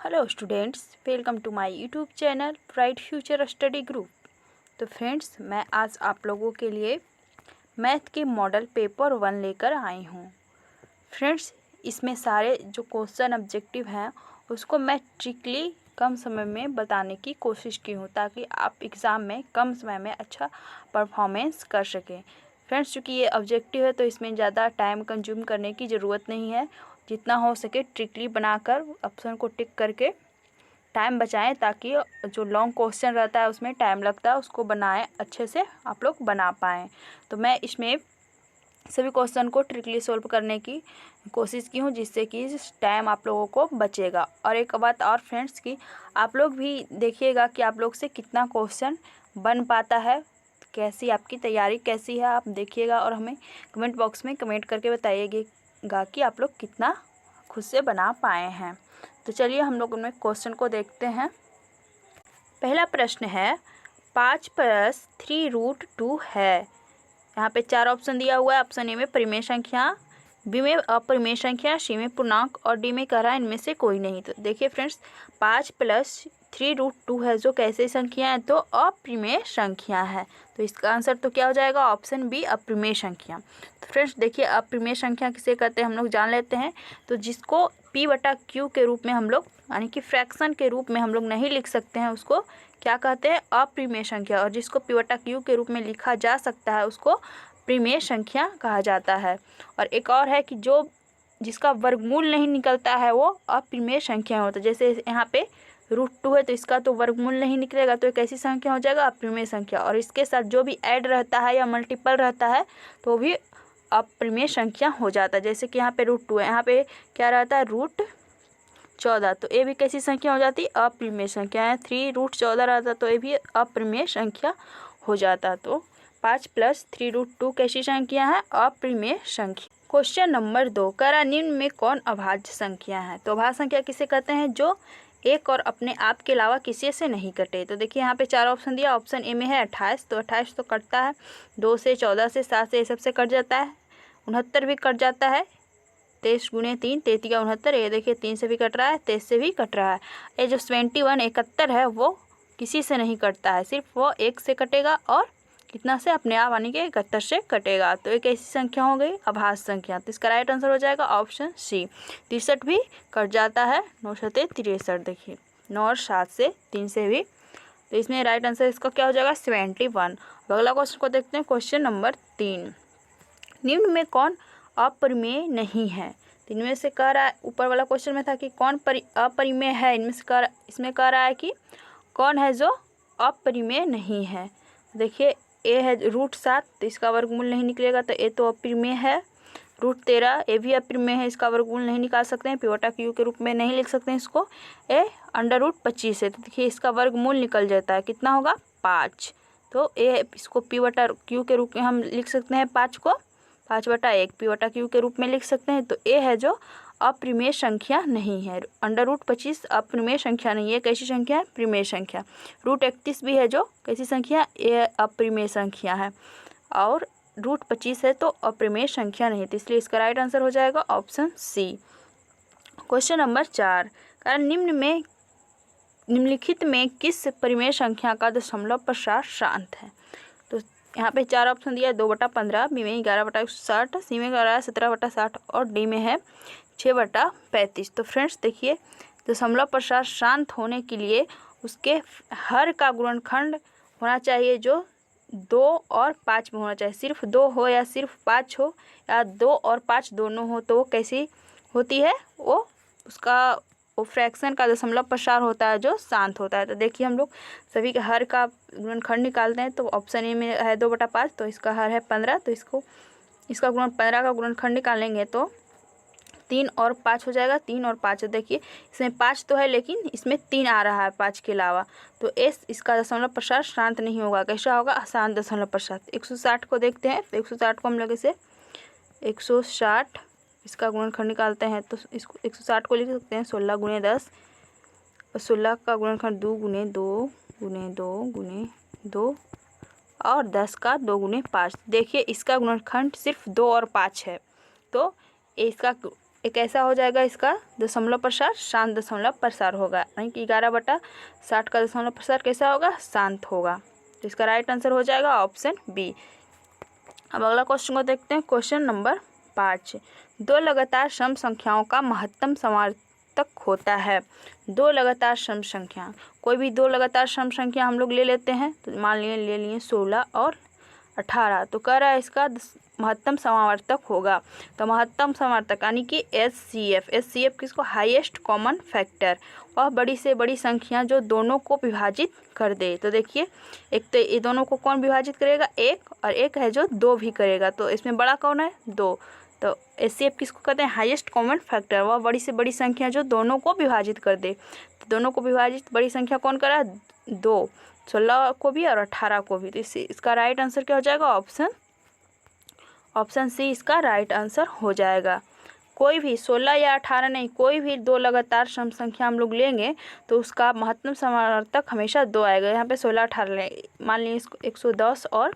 Hello students, welcome to my YouTube channel bright future study group. तो friends, मैं आज आप लोगों के लिए मैथ के मॉडल पेपर 1 लेकर आई हूँ। फ्रेंड्स, इसमें सारे जो क्वेश्चन ऑब्जेक्टिव हैं उसको मैं ट्रिकली कम समय में बताने की कोशिश की हूँ ताकि आप एग्ज़ाम में कम समय में अच्छा परफॉर्मेंस कर सकें। फ्रेंड्स, चूँकि ये ऑब्जेक्टिव है तो इसमें ज़्यादा टाइम कंज्यूम करने की ज़रूरत नहीं है। जितना हो सके ट्रिकली बनाकर ऑप्शन को टिक करके टाइम बचाएं ताकि जो लॉन्ग क्वेश्चन रहता है उसमें टाइम लगता है उसको बनाएं, अच्छे से आप लोग बना पाएँ। तो मैं इसमें सभी क्वेश्चन को ट्रिकली सॉल्व करने की कोशिश की हूँ जिससे कि टाइम आप लोगों को बचेगा। और एक बात और फ्रेंड्स की आप लोग भी देखिएगा कि आप लोग से कितना क्वेश्चन बन पाता है, कैसी आपकी तैयारी कैसी है, आप देखिएगा और हमें कमेंट बॉक्स में कमेंट करके बताइएगा कि आप लोग कितना खुद से बना पाए हैं। तो चलिए हम लोग उनमें क्वेश्चन को देखते हैं। पहला प्रश्न है 5 + 3√2 है। यहाँ पे 4 ऑप्शन दिया हुआ है। ऑप्शन ए में परिमेय संख्या, बी में अपरिमेय संख्या, सी में पूर्णांक और डी में कह रहा है इनमें से कोई नहीं। तो देखिए फ्रेंड्स, 5 + 3√2 है जो कैसे संख्या है तो अपरिमेय संख्या है। तो इसका आंसर तो क्या हो जाएगा, ऑप्शन बी अपरिमेय संख्या। तो फ्रेंड्स देखिए, अपरिमेय संख्या किसे कहते हैं हम लोग जान लेते हैं। तो जिसको p/q के रूप में हम लोग यानी कि फ्रैक्शन के रूप में हम लोग नहीं लिख सकते हैं उसको क्या कहते हैं, अपरिमेय संख्या। और जिसको p/q के रूप में लिखा जा सकता है उसको परिमेय संख्या कहा जाता है। और एक और है कि जिसका वर्गमूल नहीं निकलता है वो अपरिमेय संख्या होता है। जैसे यहाँ पे √2 है तो इसका तो वर्गमूल नहीं निकलेगा तो एक ऐसी संख्या हो जाएगा अपरिमेय संख्या। और इसके साथ जो भी ऐड रहता है या मल्टीपल रहता है तो वो भी अपरिमेय संख्या हो जाता है। जैसे कि यहाँ पे √2 है, यहाँ पे क्या रहता है √14, तो ये भी कैसी संख्या हो जाती है, अपरिमेय संख्या है। 3√14 रहता तो ये भी अपरिमेय संख्या हो जाता। तो 5 + 3√2 कैसी संख्या है, अपरिमेय संख्या। क्वेश्चन नंबर 2, करा निम्न में कौन अभाज्य संख्या है। तो अभाज्य संख्या किसे कहते हैं, जो एक और अपने आप के अलावा किसी से नहीं कटे। तो देखिए यहाँ पे 4 ऑप्शन दिया। ऑप्शन ए में है 28, तो 28 तो कटता है 2 से, 14 से, 7 से, ये सबसे कट जाता है। 69 भी कट जाता है, 23 × 3 33 का 69। ये देखिए 3 से भी कट रहा है, 23 से भी कट रहा है। ये जो 71 71 है वो किसी से नहीं कटता है, सिर्फ वो 1 से कटेगा और कितना से, अपने आप यानी कि 71 से कटेगा। तो एक ऐसी संख्या हो गई अभाज्य संख्या। तो इसका राइट आंसर हो जाएगा ऑप्शन सी। 63 भी कट जाता है, 9 × 7 = 63। देखिए 9 और 7 से, 3 से भी। तो इसमें राइट आंसर इसका क्या हो जाएगा 71। अगला क्वेश्चन को देखते हैं, क्वेश्चन नंबर 3, निम्न में कौन अपरिमेय नहीं है। तो इनमें से कह रहा है, ऊपर वाला क्वेश्चन में था कि कौन अपरिमेय है, इनमें से इसमें कह रहा है कि कौन है जो अपरिमेय नहीं है। देखिए ए है √7, तो इसका वर्गमूल नहीं निकलेगा तो ए तो अपरिमेय है। √13 ए भी अपरिमेय है, इसका वर्गमूल नहीं निकाल सकते हैं, p/q के रूप में नहीं लिख सकते हैं इसको। ए √25 है तो देखिए इसका वर्गमूल निकल जाता है, कितना होगा 5। तो ए इसको p/q के रूप में हम लिख सकते हैं 5 को, 5/1 p/q के रूप में लिख सकते हैं। तो ए है जो अपरिमेय संख्या नहीं है। √25 अपरिमेय संख्या नहीं है, कैसी संख्या है, परिमेय संख्या। √31 भी है जो कैसी संख्या, ये अपरिमेय संख्या है। और √25 है तो अपरिमेय संख्या नहीं, तो इसलिए इसका राइट आंसर हो जाएगा ऑप्शन सी। क्वेश्चन नंबर 4, कारण निम्नलिखित में किस परिमेय संख्या का दशमलव प्रसार शांत है। तो यहाँ पे 4 ऑप्शन दिया है, 2/15, बी में 11/160, सी में कह रहा है 17/60 और डी में है 6/35। तो फ्रेंड्स देखिए, दशमलव प्रसार शांत होने के लिए उसके हर का गुणनखंड होना चाहिए जो 2 और 5 में होना चाहिए। सिर्फ 2 हो या सिर्फ 5 हो या 2 और 5 दोनों हो तो वो कैसी होती है, वो फ्रैक्शन का दशमलव प्रसार होता है जो शांत होता है। तो देखिए हम लोग सभी के हर का गुणनखंड निकालते हैं। तो ऑप्शन ए में है 2/5, तो इसका हर है 15, तो इसका 15 का गुणनखंड निकालेंगे तो 3 और 5 हो जाएगा। 3 और 5 देखिए इसमें 5 तो है लेकिन इसमें 3 आ रहा है 5 के अलावा, तो इसका दशमलव प्रसार शांत नहीं होगा। कैसा होगा, अशांत दशमलव प्रसार। 160 को देखते हैं, तो 160 को हम लोग इसे 160 इसका गुणनखंड निकालते हैं तो इसको 160 को लिख सकते हैं 16 × 10, और 16 का गुणनखंड 2 × 2 × 2 × 2 और 10 का 2 × 5। देखिए इसका गुणनखंड सिर्फ 2 और 5 है, तो इसका एक ऐसा हो जाएगा, इसका दशमलव प्रसार शांत दशमलव प्रसार होगा, यानी कि 11/60 का दशमलव प्रसार कैसा होगा, शांत होगा। तो इसका राइट आंसर हो जाएगा ऑप्शन बी। अब अगला क्वेश्चन को देखते हैं, क्वेश्चन नंबर 5। दो लगातार सम संख्याओं का महत्तम समावर्तक होता है। दो लगातार सम संख्या, कोई भी दो लगातार सम संख्या हम लोग ले लेते हैं, तो मान ले लिए 16 और 18, तो कह रहा है इसका महत्तम समावर्तक होगा। तो महत्तम समावर्तक यानी कि HCF, HCF किसको, हाईएस्ट कॉमन फैक्टर, वह बड़ी से बड़ी संख्या जो दोनों को विभाजित कर दे। तो देखिए, एक तो ये दोनों को कौन विभाजित करेगा, एक, और एक है जो दो भी करेगा, तो इसमें बड़ा कौन है, दो। तो HCF किसको कहते हैं, हाईएस्ट कॉमन फैक्टर, वह बड़ी से बड़ी संख्या जो दोनों को विभाजित कर दे। तो दोनों को विभाजित बड़ी संख्या कौन करा, दो, 16 को भी और 18 को भी। तो इसका राइट आंसर क्या हो जाएगा, ऑप्शन सी इसका राइट आंसर हो जाएगा। कोई भी 16 या 18 नहीं, कोई भी दो लगातार सम संख्या हम लोग लेंगे तो उसका महत्तम समावर्तक हमेशा दो आएगा। यहाँ पे 16 18 ले, मान लीजिए इसको 110 और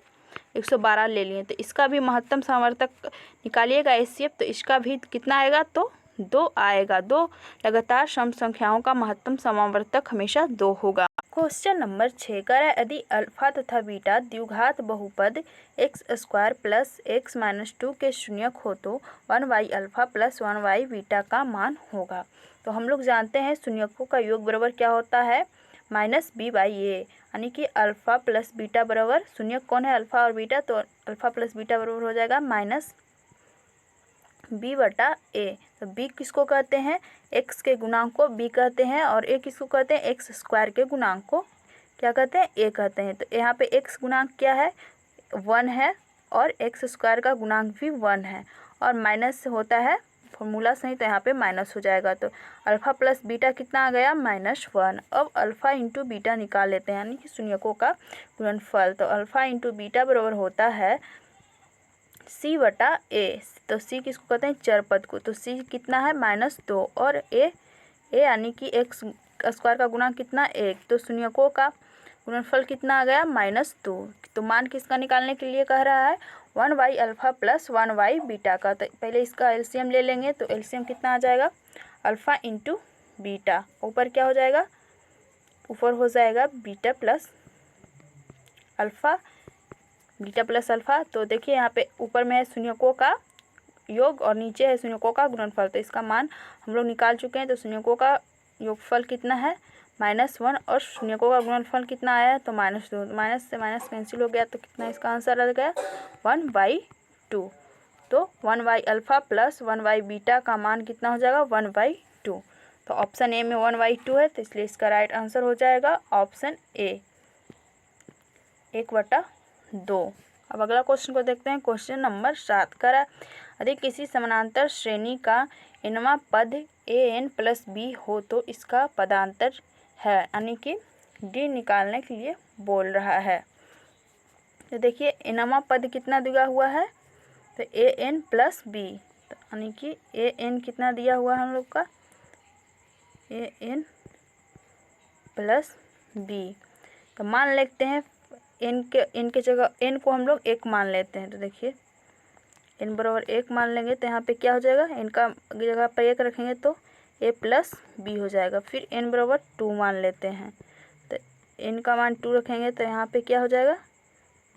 112 ले लिए, तो इसका भी महत्तम समावर्तक निकालिएगा HCF, तो इसका भी कितना आएगा, तो दो आएगा। दो लगातार सम संख्याओं का महत्तम समावर्तक हमेशा दो होगा। क्वेश्चन नंबर 6 कह रहा है, यदि अल्फा तथा बीटा द्विघात बहुपद x² प्लस x माइनस 2 के शून्यक हो तो 1y alpha plus 1y beta का मान होगा। तो हम लोग जानते हैं शून्यकों का योग बराबर क्या होता है, -b/a, यानी कि अल्फा प्लस बीटा बराबर, शून्यक कौन है, अल्फा और बीटा, तो अल्फा प्लस बीटा बराबर हो जाएगा -b/a। तो b किसको कहते हैं, x के गुणांक को b कहते हैं, और a किसको कहते हैं, x² के गुणांक को क्या कहते हैं, a कहते हैं। तो यहाँ पे x गुणांक क्या है, 1 है, और x² का गुणांक भी 1 है, और माइनस होता है फॉर्मूला सही, तो यहाँ पे माइनस हो जाएगा। तो अल्फा प्लस बीटा कितना आ गया, -1। अब अल्फा इंटू बीटा निकाल लेते हैं, यानी कि शून्यकों का गुणनफल। तो अल्फा इंटू बीटा बराबर होता है c/a। तो c किसको कहते हैं, चर पद को, तो c कितना है, -2, और a यानी कि x² का गुणांक कितना, 1, तो शून्यकों का गुणनफल कितना आ गया, -2। तो मान किसका निकालने के लिए कह रहा है, 1y alpha plus 1y beta का। तो पहले इसका LCM ले लेंगे, तो LCM कितना आ जाएगा, अल्फा इंटू बीटा, ऊपर क्या हो जाएगा, ऊपर हो जाएगा beta plus alpha, beta plus alpha. तो देखिए यहाँ पे ऊपर में है शून्यकों का योग और नीचे है शून्यकों का गुणनफल, तो इसका मान हम लोग निकाल चुके हैं। तो शून्यकों का योगफल कितना है, -1, और शून्यकों का गुणनफल कितना आया है, तो -2, माइनस से माइनस कैंसिल हो गया, तो कितना इसका आंसर आ गया, 1/2। तो 1y alpha plus 1y beta का मान कितना हो जाएगा, 1/2। तो ऑप्शन ए में 1/2 है, तो इसलिए इसका राइट आंसर हो जाएगा ऑप्शन ए, 1/2। अब अगला क्वेश्चन को देखते हैं, क्वेश्चन नंबर 7 करा, यदि किसी समानांतर श्रेणी का nवां पद an प्लस b हो तो इसका पदांतर है, यानी कि d निकालने के लिए बोल रहा है। तो देखिए nवां पद कितना दिया हुआ है, तो an प्लस b, यानी कि an कितना दिया हुआ है हम लोग का, an प्लस b। तो मान लेते हैं n के जगह n को हम लोग 1 मान लेते हैं। तो देखिए n बराबर 1 मान लेंगे, तो यहाँ पे क्या हो जाएगा, n का जगह पर 1 रखेंगे तो a प्लस b हो जाएगा। फिर n बराबर 2 मान लेते हैं, तो n का मान 2 रखेंगे, तो यहाँ पे क्या हो जाएगा,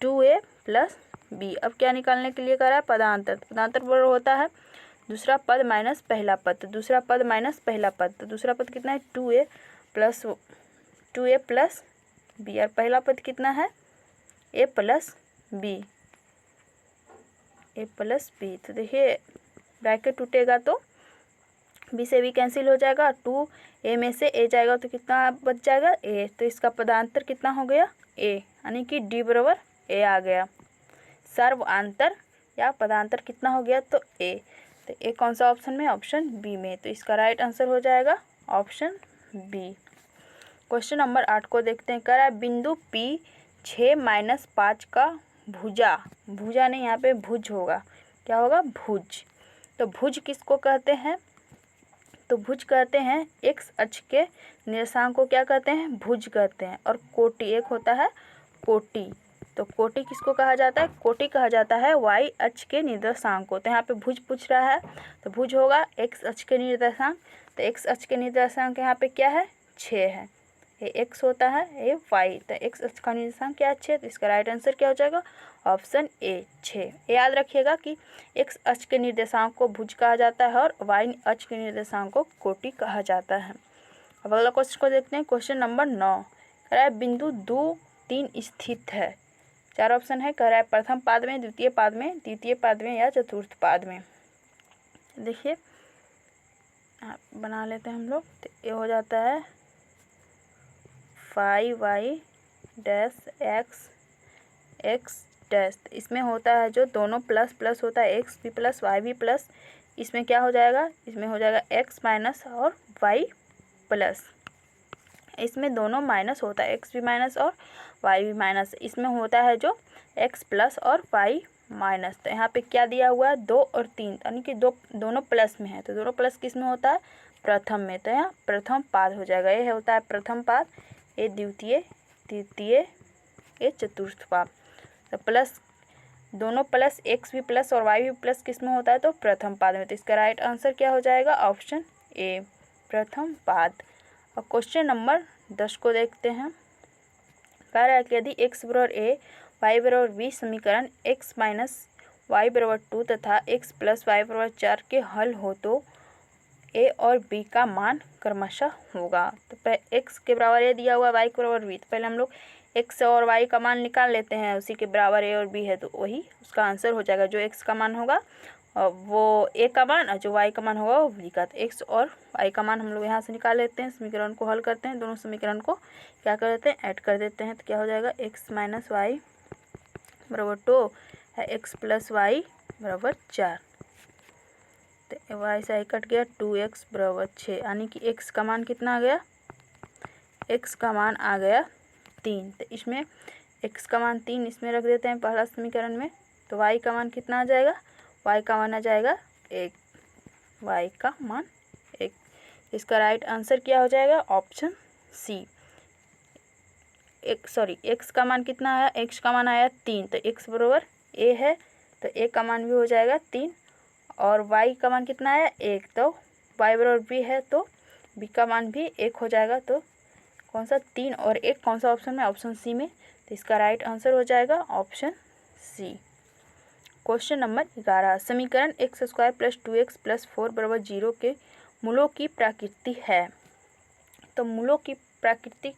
2a प्लस b। अब क्या निकालने के लिए कर रहा है, पदांतर। पदांतर बराबर होता है दूसरा पद माइनस पहला पद, तो दूसरा पद माइनस पहला पद, तो दूसरा पद कितना है, 2a प्लस b, और पहला पद कितना है, a प्लस b। तो देखिए ब्रैकेट टूटेगा तो b से b कैंसिल हो जाएगा, 2a में से a जाएगा तो कितना बच जाएगा, a। तो इसका पदांतर कितना हो गया, a, यानी कि d बराबर a आ गया। सर्वांतर या पदांतर कितना हो गया, तो a। तो a कौन सा ऑप्शन में, ऑप्शन बी में, तो इसका राइट आंसर हो जाएगा ऑप्शन बी। क्वेश्चन नंबर 8 को देखते हैं, कह रहा है बिंदु P 6 - 5 का भुजा नहीं, यहाँ पे भुज होगा, क्या होगा, भुज। तो भुज किसको कहते हैं, तो भुज कहते हैं x अक्ष के निर्देशांक को क्या कहते हैं, भुज कहते हैं। और कोटि, एक होता है कोटि। तो कोटि किसको कहा जाता है? कोटि कहा जाता है y अक्ष के निर्देशांक को। तो यहाँ पे भुज पूछ रहा है, तो भुज होगा x अक्ष के निर्देशांक। तो x अक्ष के निर्देशांक यहाँ पे क्या है? 6 है। ये x होता है, ये y। तो x अक्ष का निर्देशांक क्या है? 6। तो इसका राइट आंसर क्या हो जाएगा? Option A 6। याद रखिएगा कि x अक्ष के निर्देशांक को भुज कहा जाता है और y अक्ष के निर्देशांक को कोटि कहा जाता है। अब अगला क्वेश्चन को देखते हैं। क्वेश्चन नंबर 9 कह रहा है बिंदु 2, 3 स्थित है। 4 ऑप्शन है। कह रहा है प्रथम पाद में, द्वितीय पाद में, तृतीय पाद में या चतुर्थ पाद में। देखिए बना लेते हैं हम लोग। तो ये हो जाता है 5y डैश x डैश। इसमें होता है जो दोनों प्लस प्लस होता है, x भी प्लस y भी प्लस। इसमें क्या हो जाएगा? इसमें हो जाएगा x माइनस और y प्लस। इसमें दोनों माइनस होता है, x भी माइनस और y भी माइनस। इसमें होता है जो x प्लस और y माइनस। तो यहाँ पे क्या दिया हुआ है? 2 और 3, यानी कि दोनों प्लस में है। तो दोनों प्लस किस में होता है? प्रथम में। तो यहाँ प्रथम पाद हो जाएगा। ये होता है प्रथम पाद, ये द्वितीय, तृतीय, ये चतुर्थ पाद। तो प्लस दोनों प्लस, x भी प्लस और y भी प्लस किस में होता है? तो प्रथम पाद में। तो इसका राइट आंसर क्या हो जाएगा? ऑप्शन ए प्रथम पाद। और क्वेश्चन नंबर 10 को देखते हैं। कह रहा है कि यदि x बराबर a, y बराबर b समीकरण x माइनस y बराबर 2 तथा x प्लस y बराबर 4 के हल हो तो a और b का मान क्रमशः होगा। तो x के बराबर a दिया हुआ, y के बराबर b। तो पहले हम लोग x और y का मान निकाल लेते हैं। उसी के बराबर a और b है तो वही उसका आंसर हो जाएगा। जो x का मान होगा वो a का मान, और जो y का मान होगा वो b का। तो x और y का मान हम लोग यहाँ से निकाल लेते हैं। समीकरण को हल करते हैं। दोनों समीकरण को क्या कर देते हैं? ऐड कर देते हैं। तो क्या हो जाएगा? x माइनस y बराबर 2 है, x प्लस y बराबर 4। तो y से कट गया, 2x बराबर 6, यानी कि x का मान कितना आ गया? x का मान आ गया 3। तो इसमें x का मान 3 इसमें रख देते हैं पहला समीकरण में। तो y का मान कितना आ जाएगा? y का मान आ जाएगा 1। y का मान 1। इसका राइट आंसर क्या हो जाएगा? Option C. x का मान कितना आया? x का मान आया 3। तो x बराबर a है, तो a का मान भी हो जाएगा 3। और y का मान कितना आया? 1। तो y बराबर b है, तो b का मान भी 1 हो जाएगा। तो कौन सा? 3 और 1 कौन सा ऑप्शन में? ऑप्शन सी में। तो इसका राइट आंसर हो जाएगा ऑप्शन सी। क्वेश्चन नंबर 11 समीकरण x square plus 2x plus 4 बराबर 0 के मूलों की प्रकृति है। तो मूलों की प्रकृति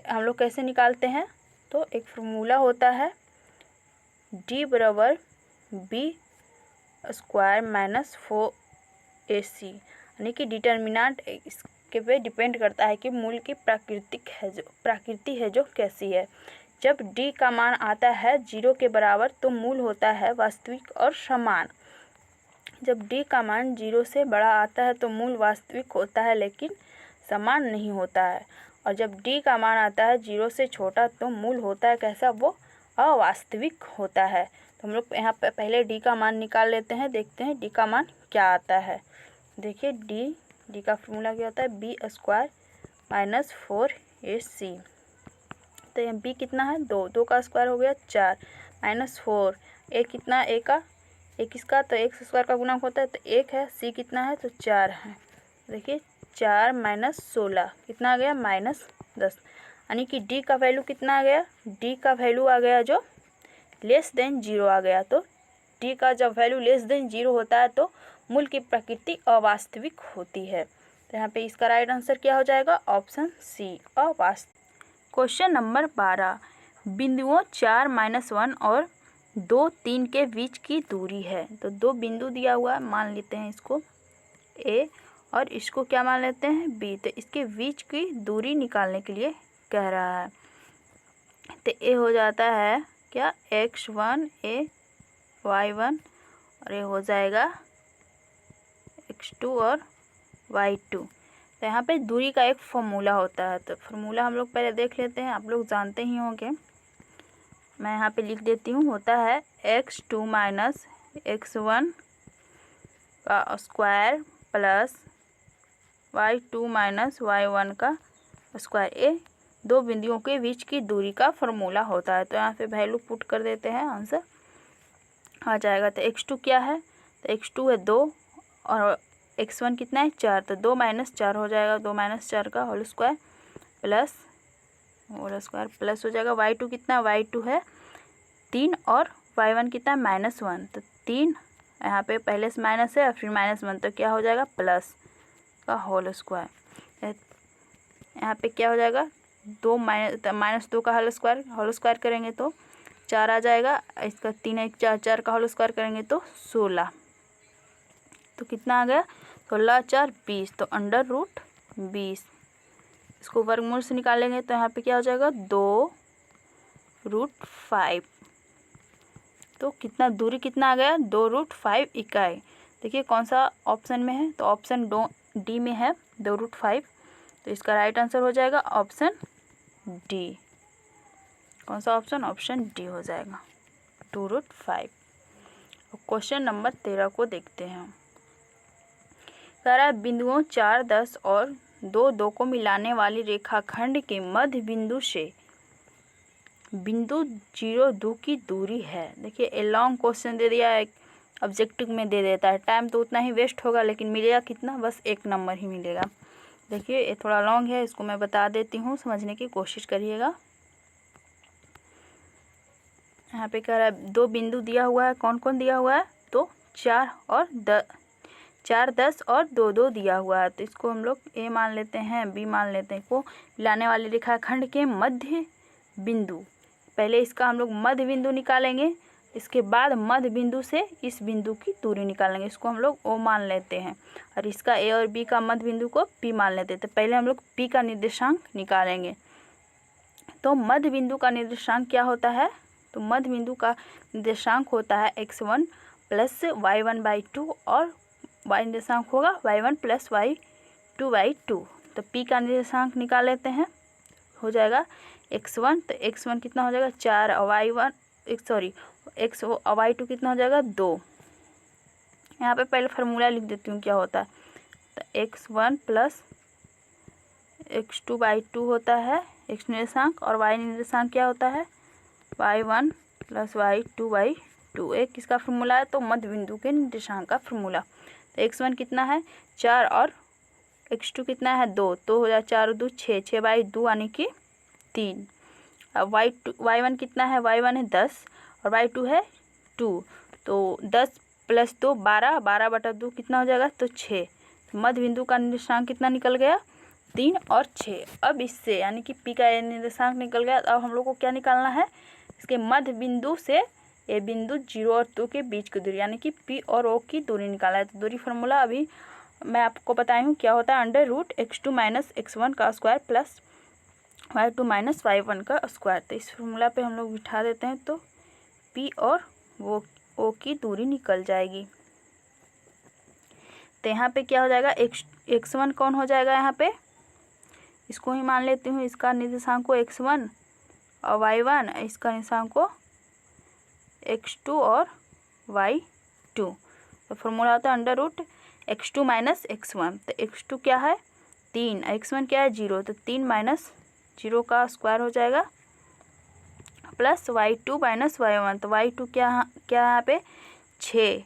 हम लोग कैसे निकालते हैं? तो एक फार्मूला होता है d बराबर b स्क्वायर माइनस 4ac, यानी कि डिटर्मिनेंट इसके पे डिपेंड करता है कि मूल की प्रकृति है जो कैसी है। जब d का मान आता है 0 के बराबर तो मूल होता है वास्तविक और समान। जब d का मान 0 से बड़ा आता है तो मूल वास्तविक होता है लेकिन समान नहीं होता है। और जब d का मान आता है 0 से छोटा तो मूल होता है कैसा? वो अवास्तविक होता है। तो हम लोग यहाँ पे पहले d का मान निकाल लेते हैं। देखते हैं d का मान क्या आता है। देखिए d का फॉर्मूला क्या होता है? b square minus 4ac। तो यहाँ b कितना है? 2 का स्क्वायर हो गया 4 माइनस 4। a कितना? a का, a किसका? तो x स्क्वायर का गुणक होता है तो 1 है। c कितना है? तो 4 है। देखिए 4 माइनस 16 कितना आ गया? माइनस 10, यानी कि d का वैल्यू कितना आ गया? d का वैल्यू आ गया जो लेस देन 0 आ गया। तो d का जब वैल्यू लेस देन 0 होता है तो मूल की प्रकृति अवास्तविक होती है। तो यहाँ पे इसका राइट आंसर क्या हो जाएगा? ऑप्शन सी अवास्तविक। क्वेश्चन नंबर 12 बिंदुओं 4 माइनस 1 और 2 3 के बीच की दूरी है। तो 2 बिंदु दिया हुआ है, मान लेते हैं इसको a और इसको क्या मान लेते हैं b। तो इसके बीच की दूरी निकालने के लिए कह रहा है। तो a हो जाता है क्या? x1 a y1 और ये हो जाएगा x2 और y2। तो यहाँ पे दूरी का एक फॉर्मूला होता है। तो फार्मूला हम लोग पहले देख लेते हैं, आप लोग जानते ही होंगे। मैं यहाँ पे लिख देती हूँ। होता है x2 माइनस x1 का square plus y2 minus y1 का स्क्वायर। ये दो बिंदुओं के बीच की दूरी का फॉर्मूला होता है। तो यहाँ पे वैल्यू पुट कर देते हैं, आंसर आ जाएगा। तो x2 क्या है, तो x2 है 2 और x1 कितना है 4, तो 2 - 4 हो जाएगा, 2 - 4 का होल स्क्वायर प्लस हो जाएगा। y2 कितना, y2 है 3 और y1 कितना है -1, तो 3 यहाँ पे पहले से माइनस है और फिर -1, तो क्या हो जाएगा प्लस का होल स्क्वायर। यहाँ पे क्या हो जाएगा 2 -2 का होल स्क्वायर करेंगे तो 4 आ जाएगा। इसका 3 1 4 4 का होल स्क्वायर करेंगे तो 16, तो कितना आ गया 16 4 20, तो √20। इसको वर्गमूल से निकालेंगे तो यहाँ पे क्या हो जाएगा 2√5। तो कितना दूरी कितना आ गया 2√5 इकाई। देखिए कौन सा ऑप्शन में है, तो ऑप्शन डी में है 2√5, तो इसका राइट आंसर हो जाएगा ऑप्शन डी। कौन सा ऑप्शन, ऑप्शन डी हो जाएगा 2√5। क्वेश्चन नंबर 13 को देखते हैं। कह रहा है बिंदुओं 4 10 और 2 2 को मिलाने वाली रेखाखंड के मध्य बिंदु से बिंदु 0 2 की दूरी है। देखिए ए लॉन्ग क्वेश्चन दे दिया है, ऑब्जेक्टिव में दे देता है, टाइम तो उतना ही वेस्ट होगा लेकिन मिलेगा कितना, बस 1 नंबर ही मिलेगा। देखिए ये थोड़ा लॉन्ग है, इसको मैं बता देती हूँ, समझने की कोशिश करिएगा। यहाँ पे कह रहा है 2 बिंदु दिया हुआ है, कौन कौन दिया हुआ है, तो 4 10 और 2 2 दिया हुआ है। तो इसको हम लोग ए मान लेते हैं, बी मान लेते हैं। को मिलाने वाले रेखाखंड के मध्य बिंदु, पहले इसका हम लोग मध्य बिंदु निकालेंगे, इसके बाद मध्य बिंदु से इस बिंदु की दूरी निकालेंगे, इसको हम लोग ओ मान लेते हैं। और इसका ए और बी का मध्य बिंदु को पी मान लेते हैं। तो पहले हम लोग पी का निर्देशांक निकालेंगे। तो मध्य बिंदु का निर्देशांक क्या होता है, तो मध्य बिंदु का निर्देशांक होता है x1 + y1/2 और y निर्देशांक होगा y1 + y2/2। तो p का निर्देशांक निकाल लेते हैं, हो जाएगा x1, तो x1 कितना हो जाएगा 4 और y2 कितना हो जाएगा 2। यहाँ पे पहले फार्मूला लिख देती हूँ क्या होता है, तो x1 + x2/2 होता है x निर्देशांक, और y निर्देशांक क्या होता है y1 + y2/2। एक किसका फार्मूला है, तो मध्य बिंदु के निर्देशांक का फार्मूला। तो x1 कितना है 4 और x2 कितना है 2, तो हो जाए 4 2 6 6/2 यानी कि 3। अब y1 कितना है, y1 है 10 और y2 है 2, तो 10 + 2 12 12/2 कितना हो जाएगा, तो 6। तो मध्य बिंदु का निर्देशांक कितना निकल गया 3 और 6। अब इससे यानी कि p का निर्देशांक निकल गया। अब हम लोग को क्या निकालना है, इसके मध्य बिंदु से ये बिंदु 0 और 2 के बीच की दूरी यानी कि P और O की दूरी निकाला है। तो दूरी फार्मूला अभी मैं आपको बताई हूँ क्या होता है, √x2 - x1 का स्क्वायर प्लस y2 - y1 का स्क्वायर। तो इस फार्मूला पे हम लोग बिठा देते हैं, तो P और O की दूरी निकल जाएगी। तो यहाँ पे क्या हो जाएगा x1 कौन हो जाएगा, यहाँ पे इसको ही मान लेती हूँ, इसका निर्देशांक को x1 और y1, इसका निर्देशांक को x2 और y2। तो फार्मूला होता है √x2 - x1। तो x2 क्या है 3, x1 क्या है 0, तो 3 - 0 का स्क्वायर हो जाएगा प्लस y2 - y1। तो y2 क्या यहाँ पे 6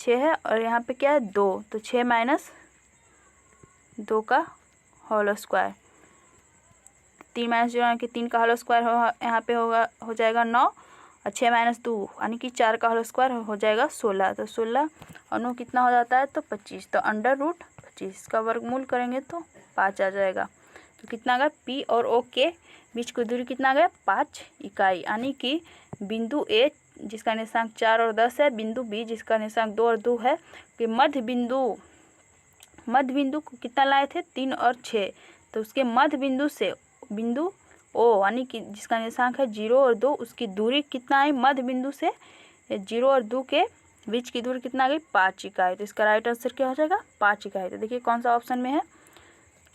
है और यहाँ पे क्या है 2, तो 6 - 2 का होल स्क्वायर, 3 - 0 यानी कि 3 का होल स्क्वायर यहाँ पे हो जाएगा 9 और 6 - 2 यानी कि 4 का होल स्क्वायर हो जाएगा 16। तो 16 और 9 कितना हो जाता है, तो 25। तो √25 का वर्गमूल करेंगे तो 5 आ जाएगा। तो कितना आ गया P और O के बीच की दूरी कितना आ गया 5 इकाई, यानी कि बिंदु A जिसका निर्देशांक 4 और 10 है, बिंदु B जिसका निर्देशांक 2 और 2 है, कि मध्य बिंदु को कितना लाए थे 3 और 6। तो उसके मध्य बिंदु से बिंदु O यानी कि जिसका निर्देशांक है 0 और 2, उसकी दूरी कितना है मध्य बिंदु से 0 और 2 के बीच की दूरी कितना आ गई 5 इकाई। तो इसका राइट आंसर क्या हो जाएगा 5 इकाई। तो देखिए कौन सा ऑप्शन में है,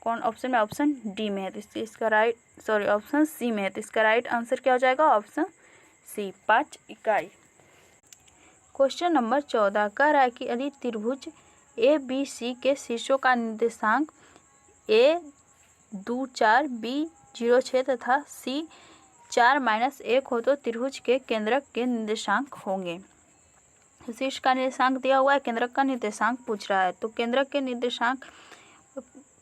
कौन ऑप्शन में, ऑप्शन डी में है। तो इसका ऑप्शन सी में है। तो इसका राइट आंसर क्या हो जाएगा ऑप्शन सी 5 इकाई। क्वेश्चन नंबर 14 कह रहा है कि यदि त्रिभुज ABC के शीर्षों का निर्देशांक A 2 4 B 0 6 तथा C 4 - 1 हो तो त्रिभुज के केंद्रक के निर्देशांक होंगे। तो शीर्ष का निर्देशांक दिया हुआ है, केंद्रक का निर्देशांक पूछ रहा है। तो केंद्रक के निर्देशांक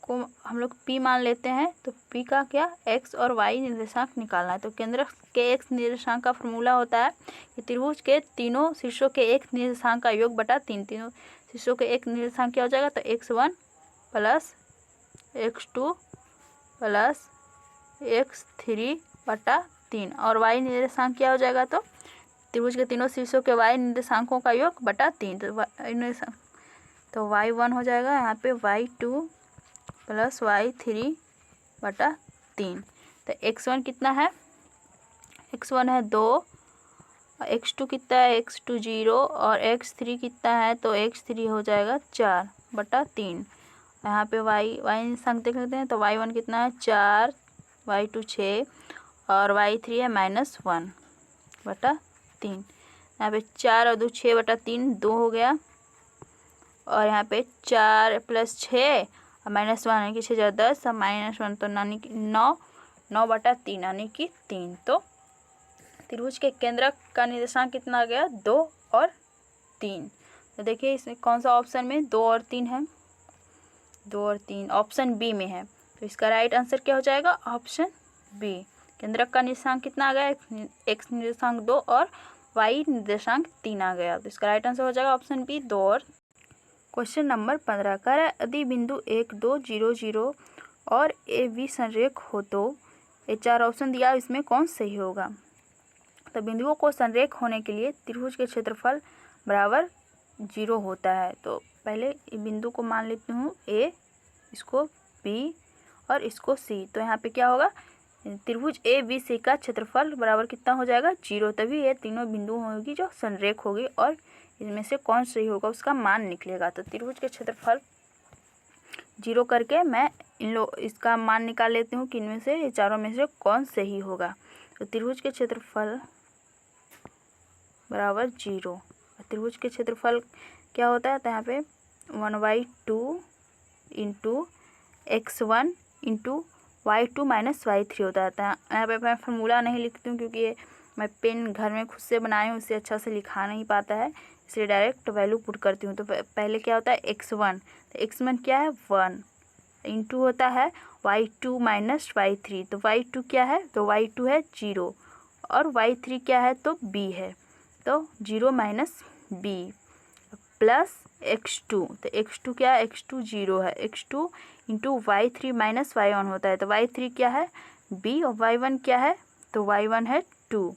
को हम लोग P मान लेते हैं। तो P का क्या, x और y निर्देशांक निकालना है। तो केंद्रक के x निर्देशांक का फॉर्मूला होता है कि त्रिभुज के तीनों शीर्षों के एक निर्देशांक का योग बटा 3। तीनों शीर्षों के एक निर्देशांक क्या हो जाएगा, तो x1 plus x2 plus x3 बटा 3 और y निर्देशांक क्या हो जाएगा, तो त्रिभुज के तीनों शीर्षों के y निर्देशांकों का योग बटा 3। तो y1 हो जाएगा यहाँ पे y2 प्लस y3 बटा 3। तो x1 कितना है, x1 है 2, x2 कितना है, x2 0 और x3 कितना है, तो x3 हो जाएगा 4 बटा 3। यहाँ पे y निर्देशांक देख लेते हैं। तो y1 कितना है 4, y2 6 और y3 है -1 बटा 3। यहाँ पे 4 और 2 6 बटा 3 2 हो गया और यहाँ पे 4 + 6 और -1 यानी कि 6 × 10 और -1 तो यानी कि 9 बटा 3 यानी कि 3। तो त्रिभुज के केंद्रक का निर्देशांक कितना आ गया, 2 और 3। तो देखिए इसमें कौन सा ऑप्शन में 2 और 3 है, 2 और 3 ऑप्शन बी में है। तो इसका राइट आंसर क्या हो जाएगा, ऑप्शन बी। केंद्रक का निर्देशांक कितना आ गया, x निर्देशांक 2 और y निर्देशांक 3 आ गया। तो इसका राइट आंसर हो जाएगा ऑप्शन बी, 2 और। क्वेश्चन नंबर 15 कह रहा है यदि बिंदु 1 2 0 0 और ए बी संरेख हो तो ये 4 ऑप्शन दिया, इसमें कौन सही होगा। तो बिंदुओं को संरेख होने के लिए त्रिभुज के क्षेत्रफल बराबर 0 होता है। तो पहले बिंदु को मान लेती हूँ ए, इसको बी और इसको सी। तो यहाँ पे क्या होगा, त्रिभुज ए बी सी का क्षेत्रफल बराबर कितना हो जाएगा, 0। तभी ये तीनों बिंदु होगी जो संरेख होगी और इनमें से कौन सही होगा उसका मान निकलेगा। तो त्रिभुज के क्षेत्रफल 0 करके मैं इसका मान निकाल लेती हूँ कि इनमें से ये चारों में से कौन सही होगा। तो त्रिभुज के क्षेत्रफल बराबर 0। त्रिभुज के क्षेत्रफल क्या होता है, तो यहाँ पे 1/2 into x1 into y2 - y3 होता है। यहाँ पे मैं फार्मूला नहीं लिखती हूँ क्योंकि ये मैं पेन घर में खुद से बनाई हूँ, उससे अच्छा से लिखा नहीं पाता है, इसलिए डायरेक्ट वैल्यू पुट करती हूँ। तो पहले क्या होता है x1, तो x1 क्या है 1 इंटू होता है y2 - y3। तो y2 क्या है, तो y2 है 0 और y3 क्या है, तो b है। तो 0 - b प्लस x2। तो x2 क्या है, x2 0 है, x2 इंटू y3 - y1 होता है। तो y3 क्या है b और y1 क्या है, तो y1 है 2,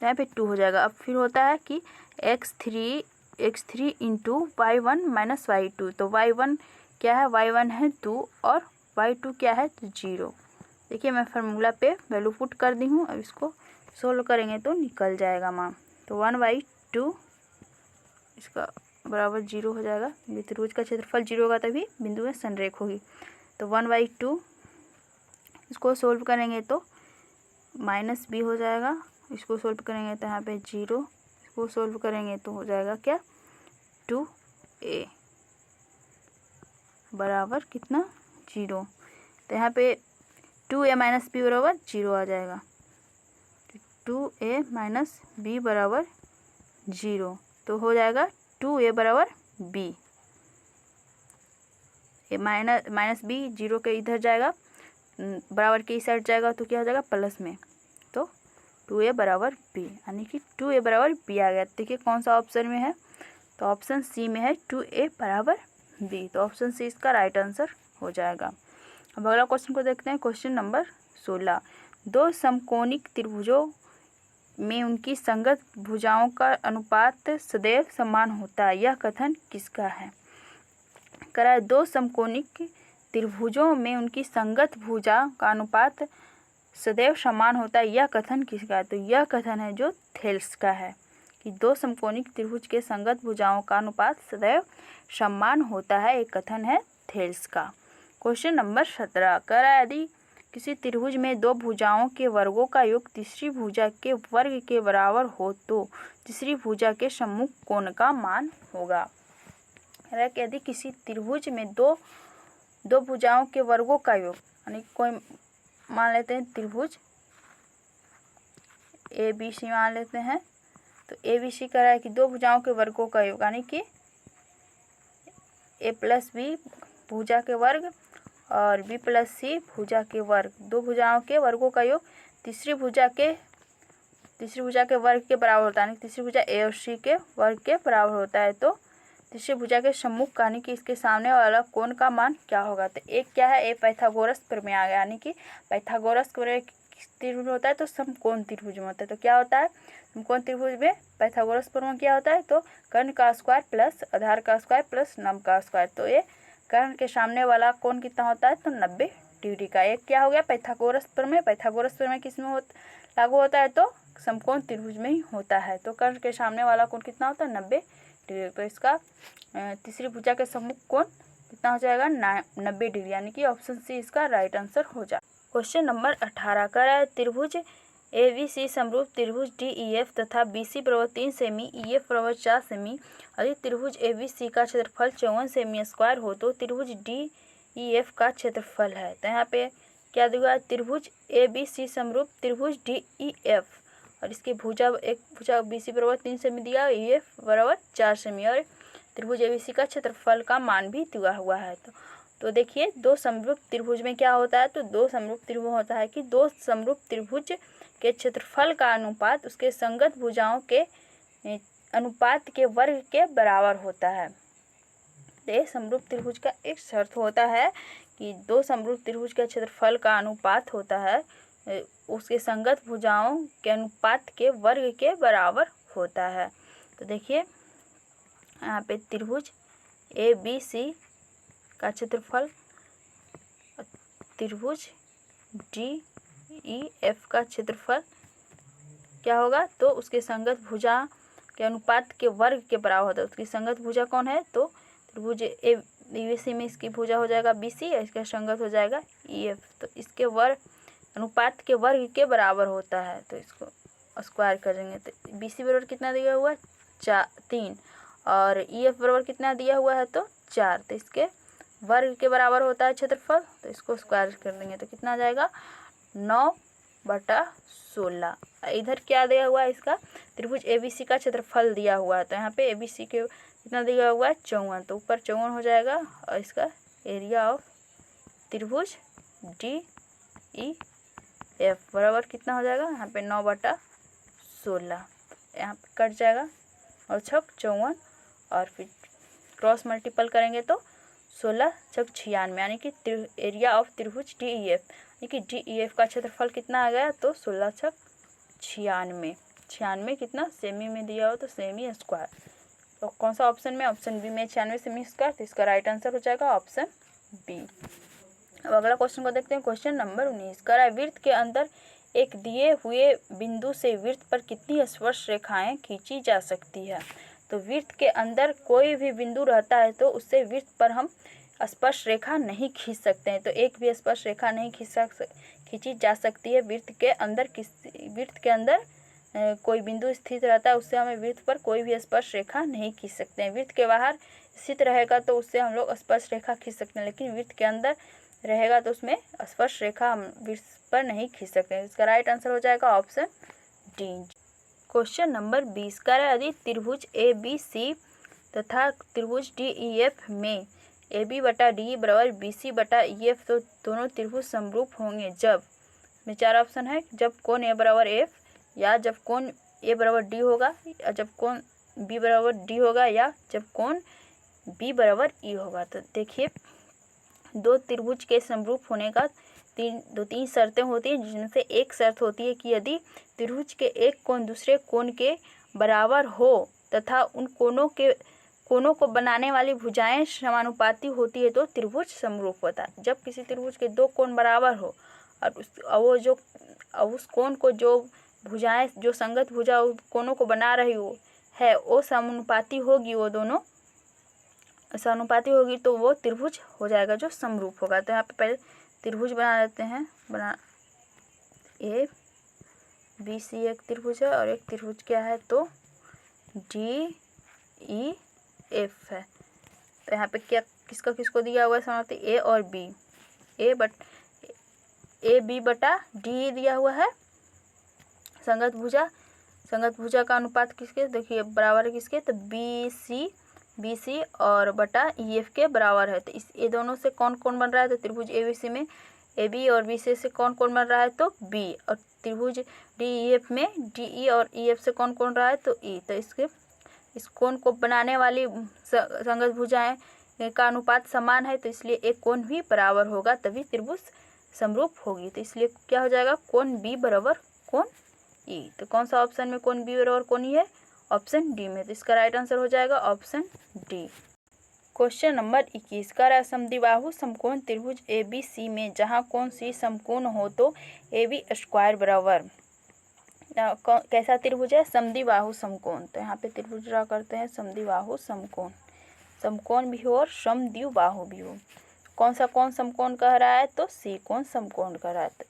यहाँ पे 2 हो जाएगा। अब फिर होता है कि x3 इंटू y1 - y2। तो y1 क्या है, y1 है 2 और y2 क्या है, तो 0। देखिए मैं फार्मूला पे वैल्यू पुट कर दी हूँ। अब इसको सोल्व करेंगे तो निकल जाएगा मान। तो 1/2 इसका बराबर 0 हो जाएगा। ये त्रिभुज का क्षेत्रफल 0 होगा तभी बिंदु में संरेख होगी। तो 1/2 इसको सोल्व करेंगे तो -b हो जाएगा। इसको सोल्व करेंगे तो यहाँ पे 0, इसको सोल्व करेंगे तो हो जाएगा क्या, 2a बराबर कितना, 0। तो यहाँ पे 2a - b बराबर 0 आ जाएगा। 2a - b बराबर 0 तो हो जाएगा 2a बराबर b। ये माइनस b 0 के इधर जाएगा, बराबर के इस साइड जाएगा तो क्या हो जाएगा प्लस में। तो 2a बराबर b यानी कि 2a बराबर b आ गया। देखिए कौन सा ऑप्शन में है, तो ऑप्शन सी में है 2a बराबर b। तो ऑप्शन सी इसका राइट आंसर हो जाएगा। अब अगला क्वेश्चन को देखते हैं। क्वेश्चन नंबर 16 दो समकोणिक त्रिभुजों में उनकी संगत भुजाओं का अनुपात सदैव समान होता है, यह कथन किसका है। करा दो समकोणिक त्रिभुजों में उनकी संगत भुजा का अनुपात सदैव समान होता है, यह कथन किसका है। तो यह कथन है जो थेल्स का है कि दो समकोणिक त्रिभुज के संगत भुजाओं का अनुपात सदैव समान होता है, एक कथन है थेल्स का। क्वेश्चन नंबर 17 करा यदि किसी त्रिभुज में दो भुजाओं के वर्गों का योग तीसरी भुजा के वर्ग के बराबर हो तो तीसरी भुजा के सम्मुख कोण का मान होगा। यदि किसी त्रिभुज में दो भुजाओं के वर्गों का योग यानी कोई मान लेते हैं त्रिभुज ABC मान लेते हैं। तो ABC कह रहा है कि दो भुजाओं के वर्गों का योग, यानी कि A+B भुजा के वर्ग और B+C भुजा के वर्ग, दो भुजाओं के वर्गों का योग तीसरी भुजा के वर्ग के बराबर होता है, यानी तीसरी भुजा A और C के वर्ग के बराबर होता है। तो तीसरी भुजा के सम्मुख यानी कि इसके सामने वाला कोण का मान क्या होगा? तो एक क्या है, एक पाइथागोरस प्रमेय आ गया, यानी कि पाइथागोरस प्रमेय त्रिभुज होता है तो समकोण त्रिभुज में होता है। तो क्या होता है समकोण त्रिभुज में पाइथागोरस प्रमेय क्या होता है? तो कर्ण का स्क्वायर प्लस आधार का स्क्वायर प्लस नम का स्क्वायर। तो ये कर्ण के सामने वाला कोण कितना होता है? तो 90 डिग्री का। एक क्या हो गया पाइथागोरस प्रमेय। पाइथागोरस प्रमेय किस में लागू होता है? तो समकोण त्रिभुज में ही होता है। तो कर्ण के सामने वाला कोण कितना होता है? 90 डिग्री। तो इसका तीसरी भुजा के सम्मुख कोण कितना हो जाएगा? 90 डिग्री, यानी कि ऑप्शन सी इसका राइट आंसर हो जाए। क्वेश्चन नंबर 18 का है त्रिभुज ABC समरूप त्रिभुज DEF तथा BC बराबर 3 सेमी, EF बराबर 4 सेमी यदि त्रिभुज ABC का क्षेत्रफल 54 सेमी स्क्वायर हो तो त्रिभुज DEF का क्षेत्रफल है। तो यहाँ पे क्या दिया है? त्रिभुज ABC समरूप त्रिभुज DEF और इसकी भुजा एक भुजा BC बराबर 3 सेमी दिया, EF बराबर 4 सेमी और त्रिभुज ABC का क्षेत्रफल का मान भी दिया हुआ है। तो देखिए दो समरूप त्रिभुज में क्या होता है? तो दो समरूप त्रिभुज होता है कि दो समरूप त्रिभुज के क्षेत्रफल का अनुपात उसके संगत भुजाओं के अनुपात के वर्ग के बराबर होता है। तो समरूप त्रिभुज का एक शर्त होता है कि दो समरूप त्रिभुज के क्षेत्रफल का अनुपात होता है उसके संगत भुजाओं के अनुपात के वर्ग के बराबर होता है। तो देखिए यहाँ पे त्रिभुज ABC का क्षेत्रफल त्रिभुज DEF का क्षेत्रफल क्या होगा? तो उसके संगत भुजा के अनुपात के वर्ग के बराबर होता है। उसकी संगत भुजा कौन है? तो त्रिभुज ABC में इसकी भुजा हो जाएगा BC और इसका संगत हो जाएगा EF। तो इसके वर्ग अनुपात के वर्ग के बराबर होता है। तो इसको स्क्वायर करेंगे तो BC बराबर कितना दिया हुआ है? 3 और EF बराबर कितना दिया हुआ है? तो 4। तो इसके वर्ग के बराबर होता है क्षेत्रफल। तो इसको स्क्वायर कर देंगे तो कितना आ जाएगा? 9/16। इधर क्या दिया हुआ है? इसका त्रिभुज ABC का क्षेत्रफल दिया हुआ है। तो यहाँ पे ABC के कितना दिया हुआ है? 54। तो ऊपर 54 हो जाएगा और इसका एरिया ऑफ त्रिभुज DEF बराबर कितना हो जाएगा? यहाँ पे 9/16 यहाँ पे कट जाएगा और 6 54 और फिर क्रॉस मल्टीपल करेंगे तो 16 6 96, यानी कि एरिया ऑफ त्रिभुज DEF, यानी कि DEF का क्षेत्रफल कितना आ गया? तो 16 6 96। 96 कितना सेमी में दिया हो तो सेमी स्क्वायर। तो कौन सा ऑप्शन में? ऑप्शन बी में 96 सेमी स्क्वायर। तो इसका राइट आंसर हो जाएगा ऑप्शन बी। अब अगला क्वेश्चन को देखते हैं। क्वेश्चन नंबर 19 का है वृत्त के अंदर एक दिए हुए बिंदु से वृत्त पर कितनी स्पर्श रेखाएं खींची जा सकती है? तो वृत्त के अंदर कोई भी बिंदु रहता है तो उससे वृत्त पर हम स्पर्श रेखा नहीं खींच सकते हैं। तो एक भी स्पर्श रेखा नहीं खींची जा सकती है वृत्त के अंदर। वृत्त के अंदर कोई बिंदु स्थित रहता है उससे हमें वृत्त पर कोई भी स्पर्श रेखा नहीं खींच सकते हैं। वृत्त के बाहर स्थित रहेगा तो उससे हम लोग स्पर्श रेखा खींच सकते हैं, लेकिन वृत्त के अंदर रहेगा तो उसमें स्पर्श रेखा हम वृत्त पर नहीं खींच सकते हैं। इसका राइट आंसर हो जाएगा ऑप्शन डी। क्वेश्चन नंबर 20 का है यदि त्रिभुज ABC तथा त्रिभुज DEF में AB/DE बराबर BC/EF तो दोनों त्रिभुज समरूप होंगे जब में 4 ऑप्शन है। जब कोण A बराबर F, या जब कोण A बराबर D होगा, या जब कोण B बराबर D होगा, या जब कोण B बराबर E होगा। तो देखिए दो त्रिभुज के समरूप होने का तीन शर्तें होती हैं, जिनमें से एक शर्त होती है कि यदि त्रिभुज के एक कोण दूसरे कोण के बराबर हो तथा उन कोणों को बनाने वाली भुजाएं समानुपाती होती है तो त्रिभुज समरूप होता है। जब किसी त्रिभुज के दो कोण बराबर हो और उस कोण को जो भुजाएं जो संगत भुजा उस कोणों को बना रही हो है वो समानुपाती होगी, वो दोनों समानुपाती होगी तो वो त्रिभुज हो जाएगा जो समरूप होगा। तो यहाँ पे पहले त्रिभुज बना लेते हैं। ABC एक त्रिभुज है और एक त्रिभुज क्या है? तो DEF है। तो यहाँ पे क्या किसको दिया हुआ है समानुपाती? A और B। ए बी बटा डी दिया हुआ है। संगत भुजा का अनुपात किसके, देखिए बराबर है किसके, तो बी सी और बटा ई एफ के बराबर है। तो इस ये दोनों से कौन कौन बन रहा है, तो त्रिभुज ए बी सी में ए बी और बी सी से कौन कौन बन रहा है, तो बी। और त्रिभुज डी ई एफ में डी ई और ई एफ से कौन कौन रहा है, तो ई। तो इस कोण को बनाने वाली संगत भुजाएं का अनुपात समान है, तो इसलिए एक कोण भी बराबर होगा, तभी त्रिभुज समरूप होगी। तो इसलिए क्या हो जाएगा, कोण बी बराबर कोण ई। तो कौन सा ऑप्शन में कोण बी बराबर कोण ई है, ऑप्शन डी में। तो इसका राइट आंसर हो जाएगा ऑप्शन डी। क्वेश्चन नंबर 21 का समद्विबाहु समकोण त्रिभुज ए बी सी में जहाँ कोण सी समकोण हो तो ए बी स्क्वायर बराबर, कैसा त्रिभुज है, समद्विबाहु समकोण। तो यहाँ पे त्रिभुज ड्रा करते हैं, समद्विबाहु समकोण, समकोण भी हो और समद्विबाहु भी हो। कौन सा कोण समकोण कह रहा है, तो सी कोण समकोण कह रहा है। तो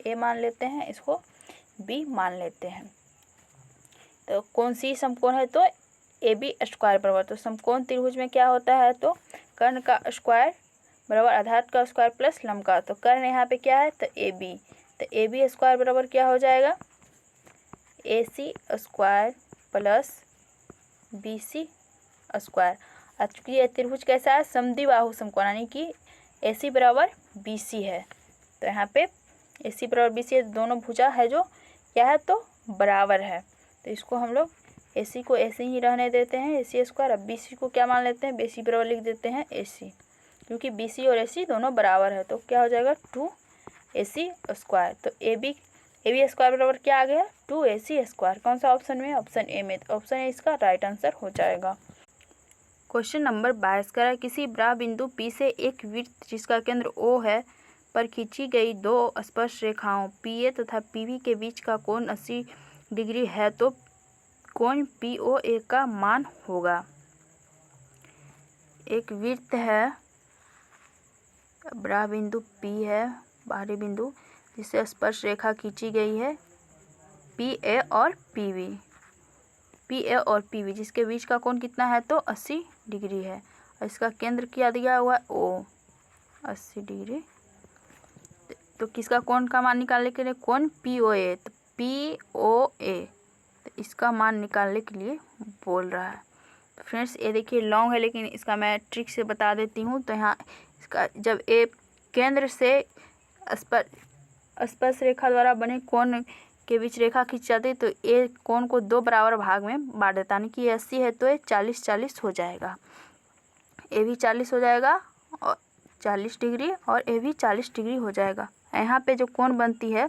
ए मान लेते हैं, इसको बी मान लेते हैं। तो कौन सी समकोण है, तो ए बी स्क्वायर बराबर, तो समकोण त्रिभुज में क्या होता है, तो कर्ण का स्क्वायर बराबर आधार का स्क्वायर प्लस लंब का। तो कर्ण यहाँ पे क्या है, तो ए बी। तो ए बी स्क्वायर बराबर क्या हो जाएगा, A C square plus B C square. अब चूंकि ये त्रिभुज कैसा है, समद्विबाहु समकोण, यानी कि ए सी बराबर बी सी है। तो यहाँ पे ए सी बराबर बी सी है, दोनों भुजा है जो क्या है, तो बराबर है। तो इसको हम लोग ए सी को ऐसे ही रहने देते हैं, ए सी स्क्वायर। अब बी सी को क्या मान लेते हैं, बी सी बराबर लिख देते हैं ए सी, क्योंकि बी सी और ए सी दोनों बराबर है। तो क्या हो जाएगा, 2 ए सी स्क्वायर। तो ए बी स्क्वायर बराबर क्या आ गया, 2 ए सी स्क्वायर। कौन सा ऑप्शन में, ऑप्शन ए में। तो ऑप्शन ए इसका राइट आंसर हो जाएगा। क्वेश्चन नंबर 22 का किसी ब्रह बिंदु पी से एक वृत्त जिसका केंद्र ओ है पर खींची गई दो स्पर्श रेखाओं पी ए तथा पी बी के बीच का कोण 80 डिग्री है, तो कोण पी ओ ए का मान होगा। एक वृत्त है, ब्रह बिंदु पी है, बाहरी बिंदु, जिससे स्पर्श रेखा खींची गई है पी ए और पी बी, जिसके बीच का कोण कितना है, तो 80 डिग्री है। और इसका केंद्र क्या दिया हुआ है, ओ 80 डिग्री। तो किसका कोण का मान निकालने के लिए, कोण पी ओ ए। तो पी ओ ए, तो इसका मान निकालने के लिए बोल रहा है। फ्रेंड्स ये देखिए लॉन्ग है, लेकिन इसका मैं ट्रिक से बता देती हूँ। तो यहाँ इसका जब ए केंद्र से स्पर्श रेखा द्वारा बने कोण के बीच रेखा खींच जाती है, तो ए कोण को दो बराबर भाग में बांट देता है, यानी कि 80 है तो ये 40-40 हो जाएगा। ए भी 40 हो जाएगा और 40 डिग्री, और ए भी 40 डिग्री हो जाएगा। यहाँ पे जो कोण बनती है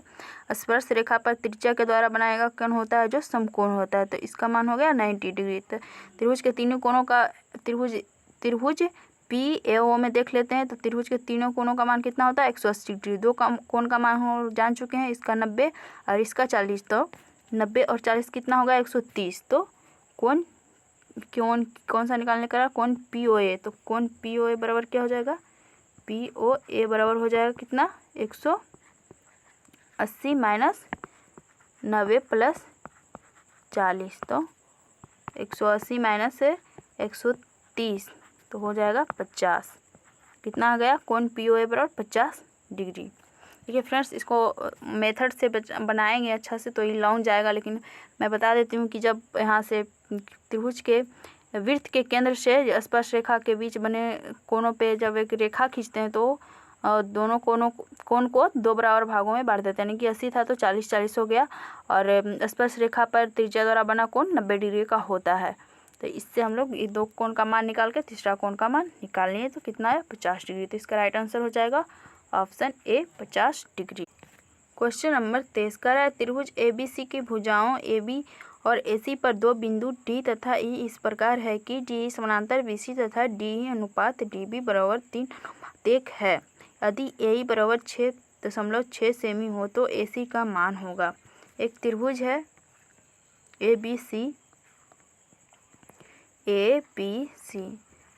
स्पर्श रेखा पर त्रिज्या के द्वारा बनाएगा कोण होता है जो समकोण होता है। तो इसका मान हो गया 90 डिग्री। तो त्रिभुज के तीनों कोणों का त्रिभुज पी ए ओ में देख लेते हैं। तो त्रिभुज के तीनों कोणों का मान कितना होता है, 180 डिग्री। दो कोण का मान हो जान चुके हैं, इसका 90 और इसका 40। तो 90 और 40 कितना होगा, 130। तो कोण कौन सा निकालने का, कोण पी ओ ए। तो कोण पी ओ ए बराबर क्या हो जाएगा, पी ओ ए बराबर हो जाएगा कितना, 180 माइनस 90 प्लस 40। तो 180 माइनस 130 तो हो जाएगा 50। कितना आ गया, कोण पी ओ ए बराबर 50 डिग्री। देखिए फ्रेंड्स इसको मेथड से बनाएंगे अच्छा से तो ये लॉन्ग जाएगा, लेकिन मैं बता देती हूँ कि जब यहाँ से त्रिभुज के वृत्त के केंद्र से स्पर्श रेखा के बीच बने कोणों पे जब एक रेखा खींचते हैं तो दोनों कोण को दो बराबर भागों में बांट देते हैं, यानी कि 80 था तो 40-40 हो गया। और स्पर्श रेखा पर त्रिज्या द्वारा बना कोण 90 डिग्री का होता है। तो इससे हम लोग ये दो कोण का मान निकाल के तीसरा कोण का मान निकाल लिए, तो कितना है, 50 डिग्री। तो इसका राइट आंसर हो जाएगा option A 50 degree. Question number 23 का है त्रिभुज ए बी सी की भुजाओं ए बी और ए सी पर दो बिंदु डी तथा ई इस प्रकार है कि डी समानांतर बी सी तथा डी अनुपात डी बी बराबर 3:1 है। यदि ए बराबर 6.6 सेमी हो तो ए सी का मान होगा। एक त्रिभुज है ए बी सी,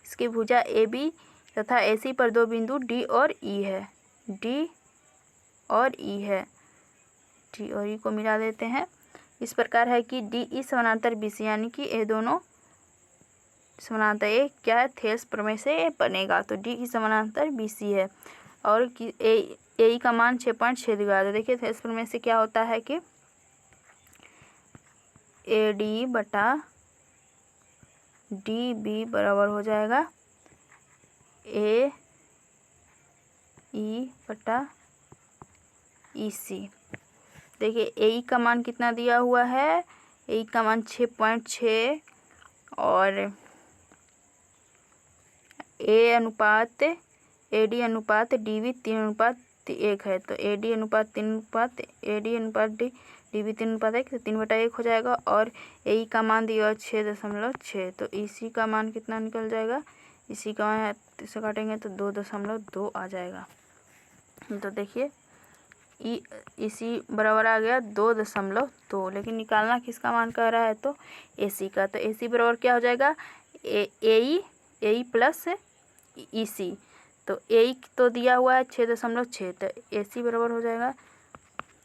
इसकी भुजा ए बी तथा ए सी पर दो बिंदु डी और ई है। डी और ई को मिला देते हैं। इस प्रकार है कि डी ई समानांतर बी सी, यानी कि ये दोनों समानांतर, ये क्या है, थेल्स प्रमेय से बनेगा। तो डी ई समानांतर बी सी है। और कि ए का मान 6.6 दिया। तो देखिए इस पर में से क्या होता है कि AD बटा DB बराबर हो जाएगा AE बटा EC। देखिए AE का मान कितना दिया हुआ है, AE का मान 6.6 और अनुपात AD अनुपात DB 3:1 है। तो AD अनुपात 3 AD अनुपात DB 3:1 तो 3/1 हो जाएगा। और AE का मान दिया हुआ 6.6। तो EC का मान कितना निकल जाएगा, EC का मान इसे काटेंगे तो 2.2 आ जाएगा। तो देखिए EC बराबर आ गया 2.2। लेकिन निकालना किसका मान कर रहा है, तो AC का। तो AC बराबर क्या हो जाएगा, AE प्लस EC। तो AE तो दिया हुआ है 6.6, तो AC बराबर हो जाएगा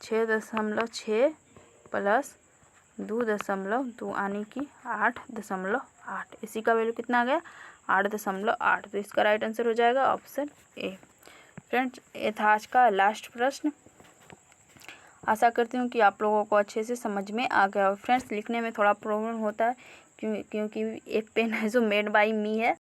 6.6 प्लस 2.2 यानी कि 8.8। AC का वैल्यू कितना आ गया, 8.8। तो इसका राइट आंसर हो जाएगा ऑप्शन ए। फ्रेंड्स ये था आज का लास्ट प्रश्न। आशा करती हूँ कि आप लोगों को अच्छे से समझ में आ गया हो। फ्रेंड्स लिखने में थोड़ा प्रॉब्लम होता है क्योंकि एक पेन है जो मेड बाय मी है।